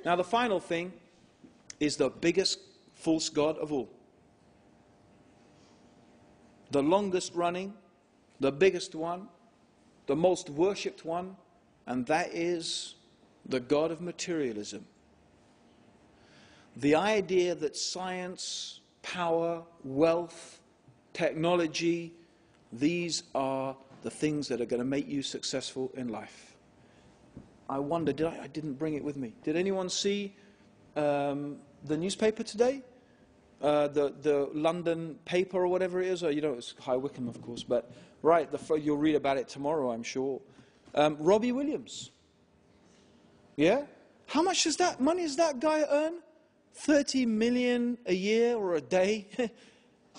Now, the final thing is the biggest false god of all. The longest running, the biggest one, the most worshipped one, and that is the god of materialism. The idea that science, power, wealth, technology, these are the things that are going to make you successful in life. I wonder, I didn't bring it with me. Did anyone see the newspaper today? The London paper or whatever it is, or it's High Wycombe, of course, but right, you'll read about it tomorrow, I'm sure. Robbie Williams. Yeah? How much money does that guy earn? 30 million a year or a day?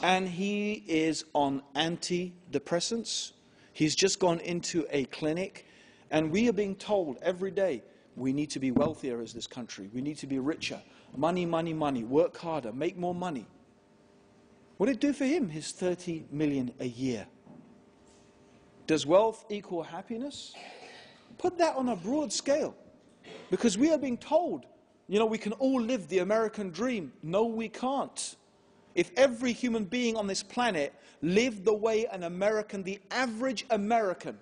And he is on antidepressants. He's just gone into a clinic, and we are being told every day, we need to be wealthier as this country. We need to be richer. Money, money, money. Work harder. Make more money. What did it do for him, his 30 million a year? Does wealth equal happiness? Put that on a broad scale. Because we are being told, we can all live the American dream. No, we can't. If every human being on this planet lived the way the average American,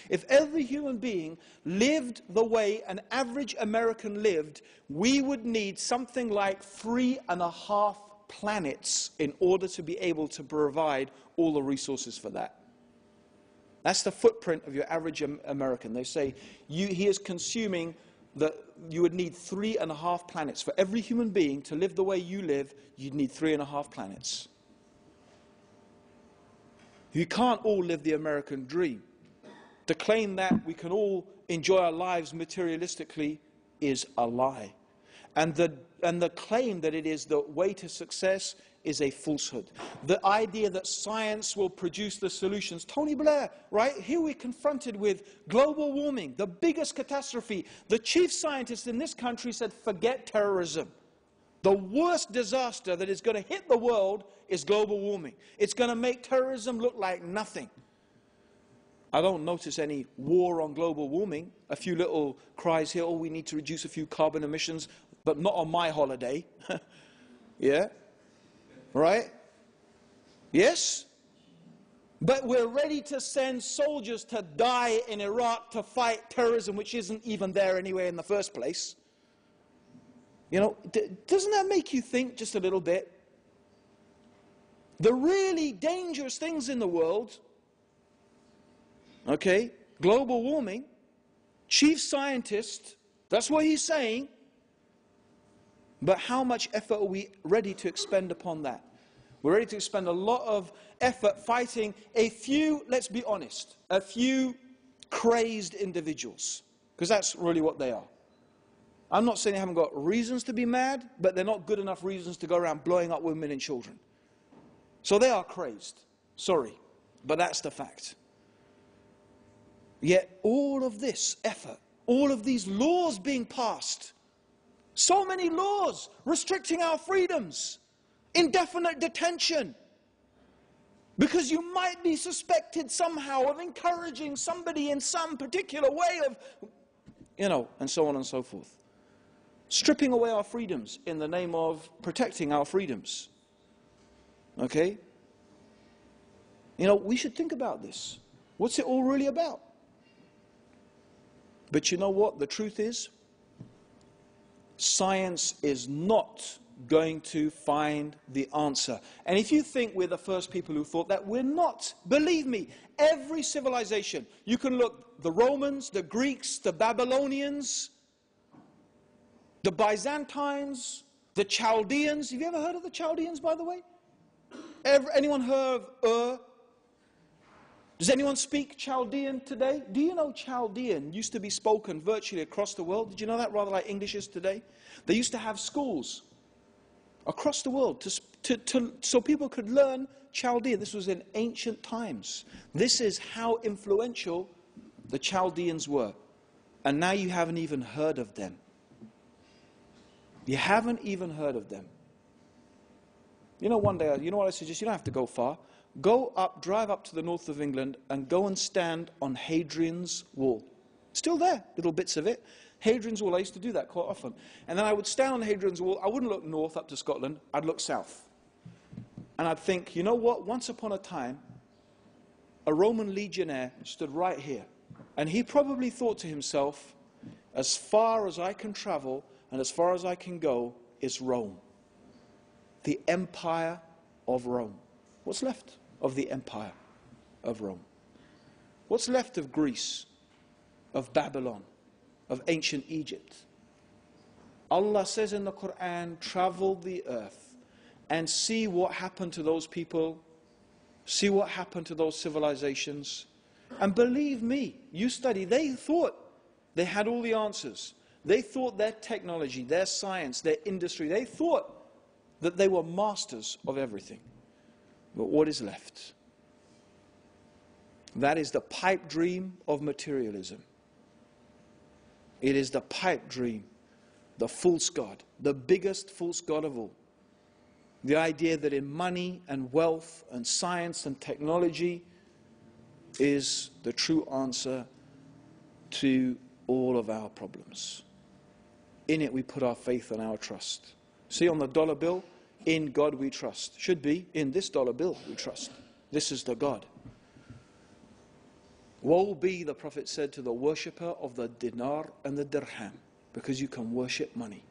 if every human being lived the way an average American lived, we would need something like 3.5 planets in order to be able to provide all the resources for that. That's the footprint of your average American. They say he is consuming you would need 3.5 planets. For every human being to live the way you live, you'd need 3.5 planets. You can't all live the American dream. To claim that we can all enjoy our lives materialistically is a lie. And the claim that it is the way to success is a falsehood. The idea that science will produce the solutions. Tony Blair, right? Here we're confronted with global warming, the biggest catastrophe. The chief scientist in this country said, forget terrorism. The worst disaster that is going to hit the world is global warming. It's going to make terrorism look like nothing. I don't notice any war on global warming. A few little cries here, we need to reduce a few carbon emissions, but not on my holiday. Yeah? Right? Yes? But we're ready to send soldiers to die in Iraq to fight terrorism, which isn't even there anyway in the first place. Doesn't that make you think just a little bit? The really dangerous things in the world, okay, global warming, chief scientist, that's what he's saying. But how much effort are we ready to expend upon that? We're ready to expend a lot of effort fighting a few, let's be honest, a few crazed individuals. Because that's really what they are. I'm not saying they haven't got reasons to be mad, but they're not good enough reasons to go around blowing up women and children. So they are crazed. Sorry, but that's the fact. Yet all of this effort, all of these laws being passed, so many laws restricting our freedoms, indefinite detention, because you might be suspected somehow of encouraging somebody in some particular way of, and so on and so forth. Stripping away our freedoms in the name of protecting our freedoms. Okay? We should think about this. What's it all really about? But you know what? The truth is, science is not going to find the answer. And if you think we're the first people who thought that, we're not. Believe me, every civilization, you can look, the Romans, the Greeks, the Babylonians, the Byzantines, the Chaldeans. Have you ever heard of the Chaldeans, by the way? Anyone heard of Ur? Does anyone speak Chaldean today? Do you know Chaldean used to be spoken virtually across the world? Did you know that? Rather like English is today. They used to have schools across the world so people could learn Chaldean. This was in ancient times. This is how influential the Chaldeans were. And now you haven't even heard of them. You haven't even heard of them. One day, you know what I suggest? You don't have to go far. Drive up to the north of England and go and stand on Hadrian's Wall. Still there, little bits of it. Hadrian's Wall, I used to do that quite often. And then I would stand on Hadrian's Wall. I wouldn't look north up to Scotland. I'd look south. And I'd think, you know what? Once upon a time, a Roman legionnaire stood right here. And he probably thought to himself, as far as I can travel and as far as I can go is Rome. The Empire of Rome. What's left of the Empire of Rome? What's left of Greece, of Babylon, of ancient Egypt? Allah says in the Quran, travel the earth and see what happened to those people, see what happened to those civilizations. And believe me, you study, they thought they had all the answers. They thought their technology, their science, their industry, they thought that they were masters of everything. But what is left? That is the pipe dream of materialism. It is the pipe dream, the false god, the biggest false god of all. The idea that in money and wealth and science and technology is the true answer to all of our problems. In it we put our faith and our trust. See on the dollar bill, in God we trust. Should be, in this dollar bill we trust. This is the God. Woe be, the Prophet said, to the worshipper of the dinar and the dirham, because you can worship money,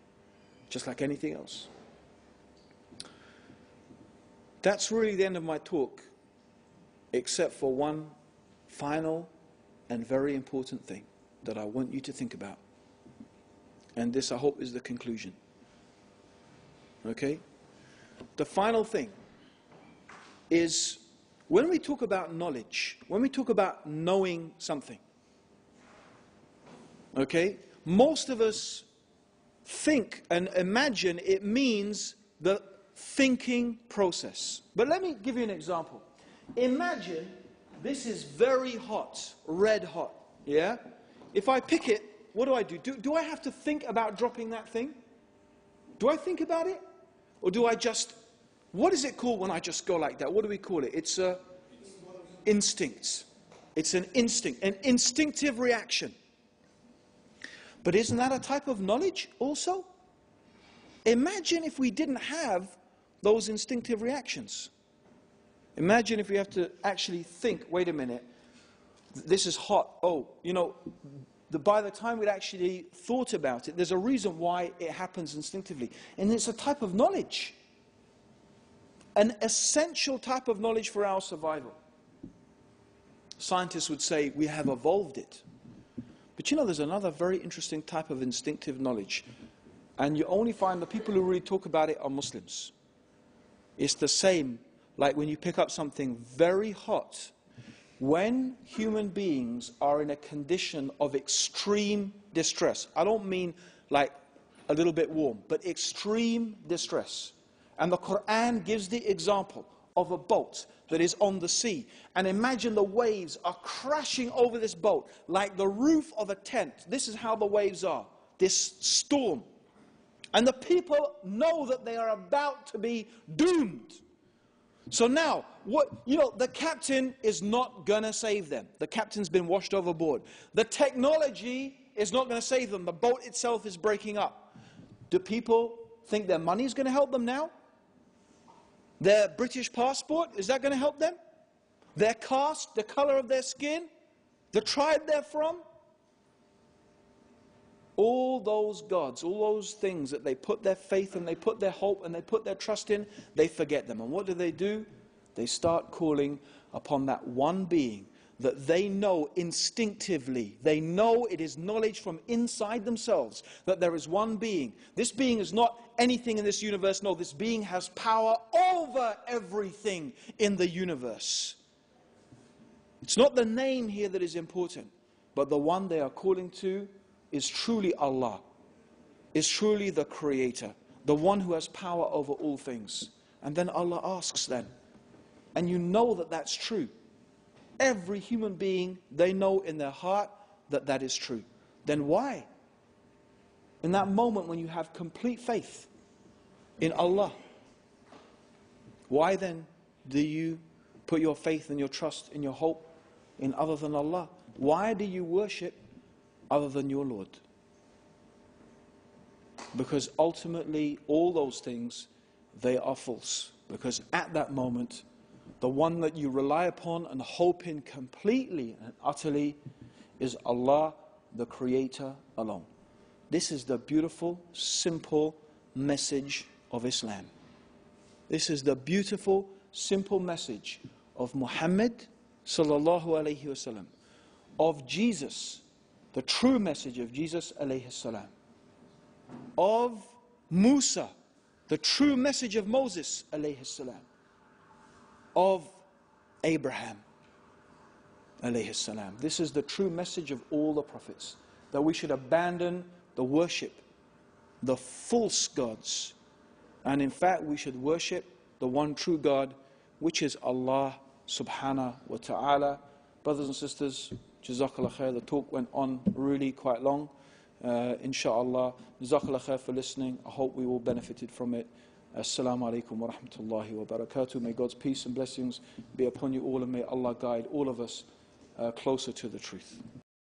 just like anything else. That's really the end of my talk, except for one final and very important thing that I want you to think about. And this, I hope, is the conclusion. Okay? The final thing is, when we talk about knowledge, when we talk about knowing something, okay, most of us think and imagine it means the thinking process. But let me give you an example. Imagine this is very hot, red hot, yeah? If I pick it, what do? Do I have to think about dropping that thing? Do I think about it? Or do I just, what is it called when I just go like that? What do we call it? It's a instinct. It's an instinct, an instinctive reaction. But isn't that a type of knowledge also? Imagine if we didn't have those instinctive reactions. Imagine if we have to actually think, wait a minute, this is hot. Oh, you know, by the time we'd actually thought about it, there's a reason why it happens instinctively. And it's a type of knowledge. An essential type of knowledge for our survival. Scientists would say we have evolved it. But you know, there's another very interesting type of instinctive knowledge. And you only find the people who really talk about it are Muslims. It's the same, like when you pick up something very hot. When human beings are in a condition of extreme distress, I don't mean like a little bit warm, but extreme distress. And the Quran gives the example of a boat that is on the sea. And imagine the waves are crashing over this boat like the roof of a tent. This is how the waves are, this storm. And the people know that they are about to be doomed. So now, the captain is not going to save them. The captain's been washed overboard. The technology is not going to save them. The boat itself is breaking up. Do people think their money is going to help them now? Their British passport, is that going to help them? Their caste, the color of their skin, the tribe they're from? All those gods, all those things that they put their faith and they put their hope and they put their trust in, they forget them. And what do? They start calling upon that one being that they know instinctively. They know, it is knowledge from inside themselves, that there is one being. This being is not anything in this universe. No, this being has power over everything in the universe. It's not the name here that is important, but the one they are calling to is truly Allah, is truly the Creator, the one who has power over all things. And then Allah asks then, and you know that that's true. Every human being, they know in their heart that that is true. Then why? In that moment when you have complete faith in Allah, why then do you put your faith and your trust and your hope in other than Allah? Why do you worship other than your Lord? Because ultimately, all those things, they are false. Because at that moment, the one that you rely upon and hope in completely and utterly is Allah, the Creator alone. This is the beautiful, simple message of Islam. This is the beautiful, simple message of Muhammad sallallahu alayhi wasallam, of Jesus, the true message of Jesus alayhi salam, of Musa, the true message of Moses alayhi salam, of Abraham alayhi salam. This is the true message of all the prophets, that we should abandon the worship, the false gods, and in fact we should worship the one true God, which is Allah subhanahu wa ta'ala. Brothers and sisters, Jazakallah khair. The talk went on really quite long. Inshallah, Jazakallah khair for listening. I hope we all benefited from it. Assalamu alaikum wa rahmatullahi wa barakatuh. May God's peace and blessings be upon you all, and may Allah guide all of us closer to the truth.